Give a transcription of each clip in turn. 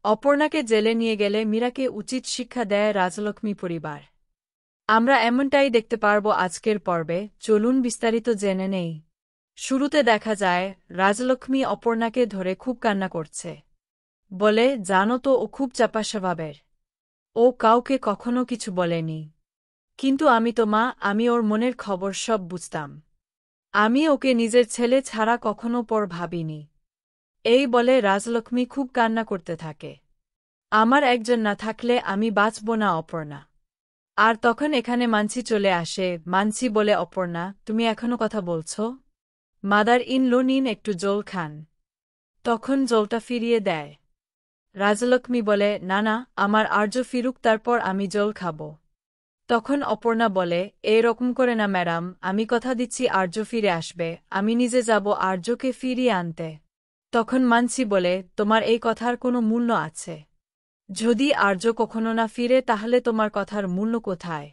অপর্ণাকে জেলে নিয়ে গেলে মীরাকে উচিত শিক্ষা দেয় রাজলক্ষ্মী পরিবার। আমরা এমনটাই দেখতে পারব আজকের পর্বে। চলুন বিস্তারিত জেনে নেই। শুরুতে দেখা যায় রাজলক্ষ্মী অপর্ণাকে ধরে খুব কান্না করছে। বলে, জানো তো ও খুব চাপা স্বভাবের। ও কাউকে কখনো কিছু বলেনি। কিন্তু আমি তো মা, আমি ওর মনের খবর সব বুঝতাম। আমি ওকে নিজের ছেলে ছাড়া কখনো পর ভাবিনি। এই বলে রাজলক্ষ্মী খুব কান্না করতে থাকে। আমার একজন না থাকলে আমি বাঁচব না অপর্ণা। আর তখন এখানে মানসি চলে আসে। মানসি বলে, অপর্ণা, তুমি এখনো কথা বলছ? মাদার ইন লো, নিন একটু জল খান। তখন জলটা ফিরিয়ে দেয়। রাজলক্ষ্মী বলে, না না, আমার আর্য ফিরুক তারপর আমি জল খাব। তখন অপর্ণা বলে, এই রকম করে না ম্যাডাম, আমি কথা দিচ্ছি আর্য ফিরে আসবে, আমি নিজে যাব আর্যকে ফিরিয়ে আনতে। তখন মানসি বলে, তোমার এই কথার কোনো মূল্য আছে? যদি আর্য কখনো না ফিরে তাহলে তোমার কথার মূল্য কোথায়?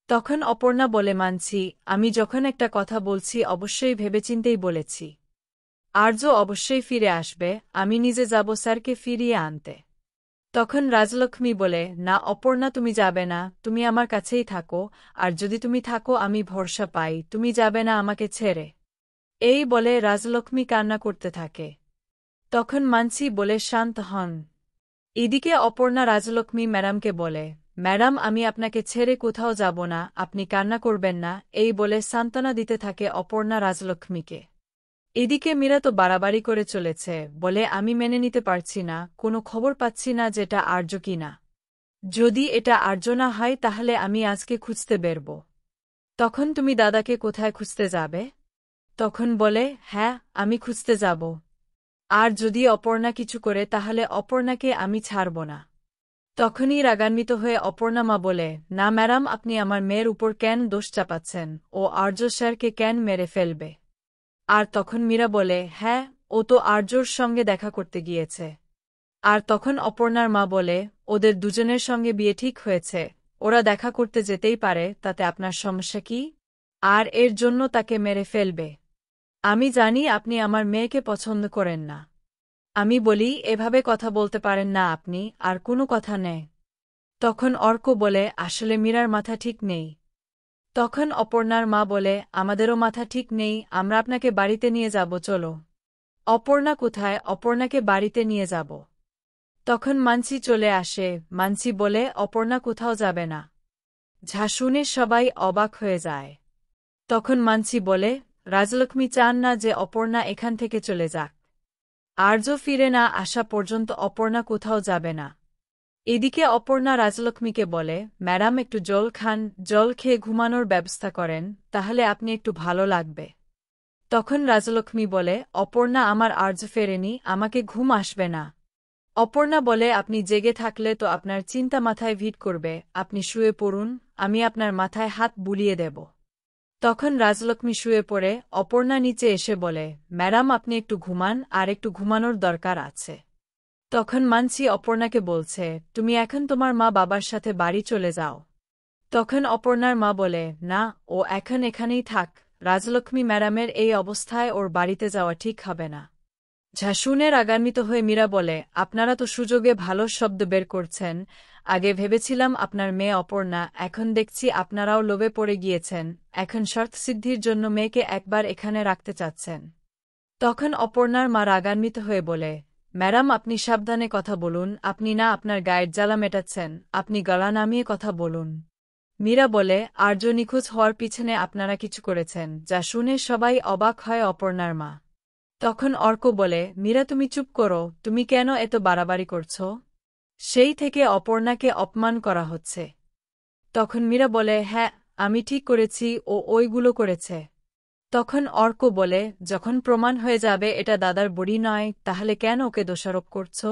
তখন অপর্ণা বলে, মানছি, আমি যখন একটা কথা বলছি অবশ্যই ভেবেচিন্তেই বলেছি। আর্য অবশ্যই ফিরে আসবে, আমি নিজে যাব স্যারকে ফিরিয়ে আনতে। তখন রাজলক্ষ্মী বলে, না অপর্ণা, তুমি যাবে না, তুমি আমার কাছেই থাকো, আর যদি তুমি থাকো আমি ভরসা পাই তুমি যাবে না আমাকে ছেড়ে। এই বলে রাজলক্ষ্মী কান্না করতে থাকে। তখন মানসি বলে, শান্ত হন। এদিকে অপর্ণা রাজলক্ষ্মী ম্যাডামকে বলে, ম্যাডাম, আমি আপনাকে ছেড়ে কোথাও যাব না, আপনি কান্না করবেন না। এই বলে সান্ত্বনা দিতে থাকে অপর্ণা রাজলক্ষ্মীকে। এদিকে মীরা তো বাড়াবাড়ি করে চলেছে। বলে, আমি মেনে নিতে পারছি না, কোনো খবর পাচ্ছি না যেটা আর্য কিনা। যদি এটা আর্য না হয় তাহলে আমি আজকে খুঁজতে বেরব। তখন তুমি দাদাকে কোথায় খুঁজতে যাবে? তখন বলে, হ্যাঁ, আমি খুঁজতে যাব। আর যদি অপর্ণা কিছু করে তাহলে অপর্ণাকে আমি ছাড়ব না। তখনই রাগান্বিত হয়ে অপর্ণা মা বলে, না ম্যাডাম, আপনি আমার মেয়ের উপর কেন দোষ চাপাচ্ছেন? ও আর্য স্যারকে কেন মেরে ফেলবে? আর তখন মীরা বলে, হ্যাঁ, ও তো আর্যর সঙ্গে দেখা করতে গিয়েছে। আর তখন অপর্ণার মা বলে, ওদের দুজনের সঙ্গে বিয়ে ঠিক হয়েছে, ওরা দেখা করতে যেতেই পারে, তাতে আপনার সমস্যা কি? আর এর জন্য তাকে মেরে ফেলবে? আমি জানি আপনি আমার মেয়েকে পছন্দ করেন না। আমি বলি, এভাবে কথা বলতে পারেন না আপনি, আর কোনো কথা নেই। তখন অর্ক বলে, আসলে মীরার মাথা ঠিক নেই। তখন অপর্ণার মা বলে, আমাদেরও মাথা ঠিক নেই, আমরা আপনাকে বাড়িতে নিয়ে যাব, চলো। অপর্ণা কোথায়? অপর্ণাকে বাড়িতে নিয়ে যাব। তখন মানসি চলে আসে। মানসি বলে, অপর্ণা কোথাও যাবে না। যা শুনে সবাই অবাক হয়ে যায়। তখন মানসি বলে, রাজলক্ষ্মী চান না যে অপর্ণা এখান থেকে চলে যাক। আর্য ফিরে না আসা পর্যন্ত অপর্ণা কোথাও যাবে না। এদিকে অপর্ণা রাজলক্ষ্মীকে বলে, ম্যাডাম, একটু জল খান, জল খেয়ে ঘুমানোর ব্যবস্থা করেন, তাহলে আপনি একটু ভালো লাগবে। তখন রাজলক্ষ্মী বলে, অপর্ণা, আমার আর্য ফেরেনি, আমাকে ঘুম আসবে না। অপর্ণা বলে, আপনি জেগে থাকলে তো আপনার চিন্তা মাথায় ভিড় করবে, আপনি শুয়ে পড়ুন, আমি আপনার মাথায় হাত বুলিয়ে দেব। তখন রাজলক্ষ্মী শুয়ে পড়ে। অপর্ণা নিচে এসে বলে, ম্যাডাম, আপনি একটু ঘুমান, আর একটু ঘুমানোর দরকার আছে। তখন মানসি অপর্ণাকে বলছে, তুমি এখন তোমার মা বাবার সাথে বাড়ি চলে যাও। তখন অপর্ণার মা বলে, না, ও এখন এখানেই থাক, রাজলক্ষ্মী ম্যাডামের এই অবস্থায় ওর বাড়িতে যাওয়া ঠিক হবে না। যা শুনে রাগান্বিত হয়ে মীরা বলে, আপনারা তো সুযোগে ভালো শব্দ বের করছেন। আগে ভেবেছিলাম আপনার মেয়ে অপর্ণা, এখন দেখছি আপনারাও লোভে পড়ে গিয়েছেন, এখন শর্তসিদ্ধির জন্য মেয়েকে একবার এখানে রাখতে চাচ্ছেন। তখন অপর্ণার মা রাগান্বিত হয়ে বলে, ম্যাডাম, আপনি সাবধানে কথা বলুন, আপনি না আপনার গায়ের জ্বালা মেটাচ্ছেন, আপনি গলা নামিয়ে কথা বলুন। মীরা বলে, আর্য নিখোঁজ হওয়ার পিছনে আপনারা কিছু করেছেন, যা শুনে সবাই অবাক হয় অপর্ণার মা। তখন অর্ক বলে, মীরা, তুমি চুপ করো, তুমি কেন এত বাড়াবাড়ি করছ? সেই থেকে অপর্ণাকে অপমান করা হচ্ছে। তখন মীরা বলে, হ্যাঁ, আমি ঠিক করেছি, ও ওইগুলো করেছে। তখন অর্ক বলে, যখন প্রমাণ হয়ে যাবে এটা দাদার বড়ি নয়, তাহলে কেন ওকে দোষারোপ করছ?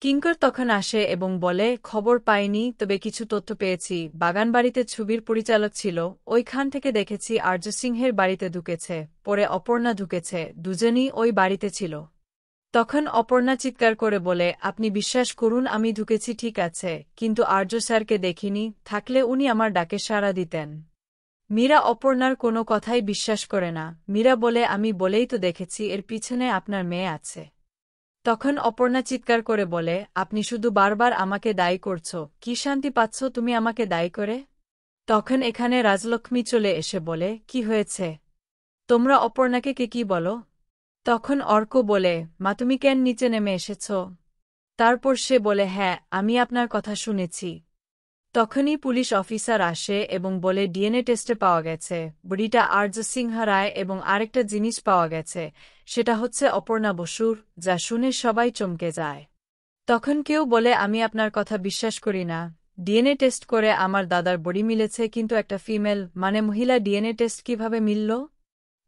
কিঙ্কর তখন আসে এবং বলে, খবর পাইনি, তবে কিছু তথ্য পেয়েছি। বাগানবাড়িতে ছবির পরিচালক ছিল, ওইখান থেকে দেখেছি আর্য সিংহের বাড়িতে ঢুকেছে, পরে অপর্ণা ঢুকেছে, দুজনই ওই বাড়িতে ছিল। তখন অপর্ণা চিৎকার করে বলে, আপনি বিশ্বাস করুন, আমি ঢুকেছি ঠিক আছে, কিন্তু আর্য স্যারকে দেখিনি, থাকলে উনি আমার ডাকে সাড়া দিতেন। মীরা অপর্ণার কোনো কথাই বিশ্বাস করে না। মীরা বলে, আমি বলেই তো দেখেছি এর পিছনে আপনার মেয়ে আছে। তখন অপর্ণা চিৎকার করে বলে, আপনি শুধু বারবার আমাকে দায়ী করছো, কি শান্তি পাচ্ছ তুমি আমাকে দায়ী করে? তখন এখানে রাজলক্ষ্মী চলে এসে বলে, কি হয়েছে? তোমরা অপর্ণাকে কে কি বলো? তখন অর্ক বলে, মা তুমি কেন নিচে নেমে এসেছ? তারপর সে বলে, হ্যাঁ আমি আপনার কথা শুনেছি। তখনই পুলিশ অফিসার আসে এবং বলে ডিএনএ টেস্টে পাওয়া গেছে বুড়িটা আর্য সিংহা রায় এবং আরেকটা জিনিস পাওয়া গেছে, সেটা হচ্ছে অপর্ণা বসুর, যা শুনে সবাই চমকে যায়। তখন কেউ বলে আমি আপনার কথা বিশ্বাস করি না, ডিএনএ টেস্ট করে আমার দাদার বডি মিলেছে কিন্তু একটা ফিমেল মানে মহিলা ডিএনএ টেস্ট কিভাবে মিলল?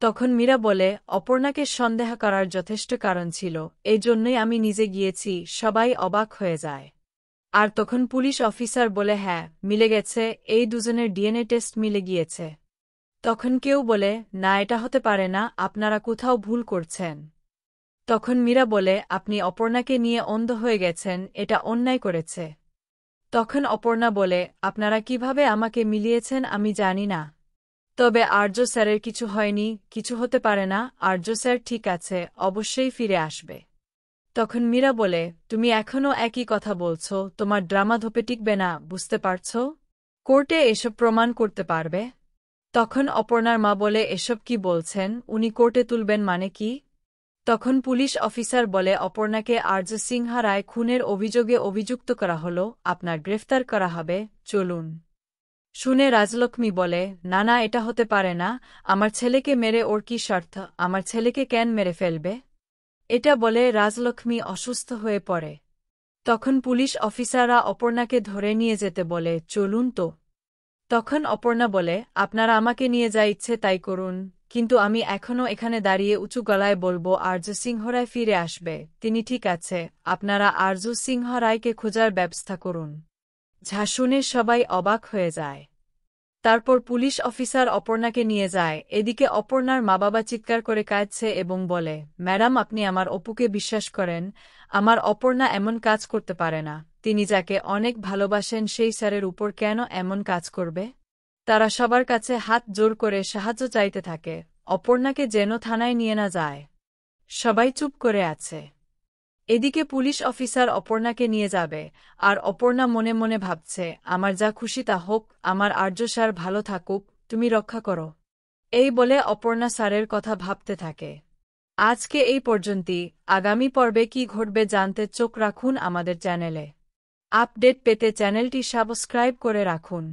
তখন মীরা বলে, অপর্ণাকে সন্দেহ করার যথেষ্ট কারণ ছিল, এই জন্যই আমি নিজে গিয়েছি। সবাই অবাক হয়ে যায়। আর তখন পুলিশ অফিসার বলে, হ্যাঁ মিলে গেছে, এই দুজনের ডিএনএ টেস্ট মিলে গিয়েছে। তখন কেউ বলে, না এটা হতে পারে না, আপনারা কোথাও ভুল করছেন। তখন মীরা বলে, আপনি অপর্ণাকে নিয়ে অন্ধ হয়ে গেছেন, এটা অন্যায় করেছে। তখন অপর্ণা বলে, আপনারা কিভাবে আমাকে মিলিয়েছেন আমি জানি না। তবে আর্য স্যারের কিছু হয়নি, কিছু হতে পারে না, আর্য স্যার ঠিক আছে, অবশ্যই ফিরে আসবে। তখন মীরা বলে, তুমি এখনও একই কথা বলছো, তোমার ড্রামা ধোপে টিকবে না, বুঝতে পারছ? কোর্টে এসব প্রমাণ করতে পারবে? তখন অপর্ণার মা বলে, এসব কি বলছেন, উনি কোর্টে তুলবেন মানে কি? তখন পুলিশ অফিসার বলে, অপর্ণাকে আর্য সিংহা রায় খুনের অভিযোগে অভিযুক্ত করা হল, আপনার গ্রেফতার করা হবে, চলুন। শুনে রাজলক্ষ্মী বলে, না না এটা হতে পারে না, আমার ছেলেকে মেরে ওর কি স্বার্থ, আমার ছেলেকে কেন মেরে ফেলবে? এটা বলে রাজলক্ষ্মী অসুস্থ হয়ে পড়ে। তখন পুলিশ অফিসাররা অপর্ণাকে ধরে নিয়ে যেতে বলে, চলুন তো। তখন অপর্ণা বলে, আপনারা আমাকে নিয়ে যা ইচ্ছে তাই করুন, কিন্তু আমি এখনও এখানে দাঁড়িয়ে উঁচু গলায় বলবো আর্য সিংহ রায় ফিরে আসবে, তিনি ঠিক আছে, আপনারা আর্য সিংহ রায়কে খোঁজার ব্যবস্থা করুন। যা শুনে সবাই অবাক হয়ে যায়। তারপর পুলিশ অফিসার অপর্ণাকে নিয়ে যায়, এদিকে অপর্ণার মা বাবা চিৎকার করে কাঁদছে এবং বলে, ম্যাডাম আপনি আমার অপুকে বিশ্বাস করেন, আমার অপর্ণা এমন কাজ করতে পারে না, তিনি যাকে অনেক ভালোবাসেন সেই স্যারের উপর কেন এমন কাজ করবে? তারা সবার কাছে হাত জোর করে সাহায্য চাইতে থাকে, অপর্ণাকে যেন থানায় নিয়ে না যায়। সবাই চুপ করে আছে। এদিকে পুলিশ অফিসার অপর্ণাকে নিয়ে যাবে, আর অপর্ণা মনে মনে ভাবছে, আমার যা খুশি তা হোক, আমার আর্য স্যার ভালো থাকুক, তুমি রক্ষা করো। এই বলে অপর্ণা স্যারের কথা ভাবতে থাকে। আজকে এই পর্যন্তই, আগামী পর্বে কি ঘটবে জানতে চোখ রাখুন আমাদের চ্যানেলে। আপডেট পেতে চ্যানেলটি সাবস্ক্রাইব করে রাখুন।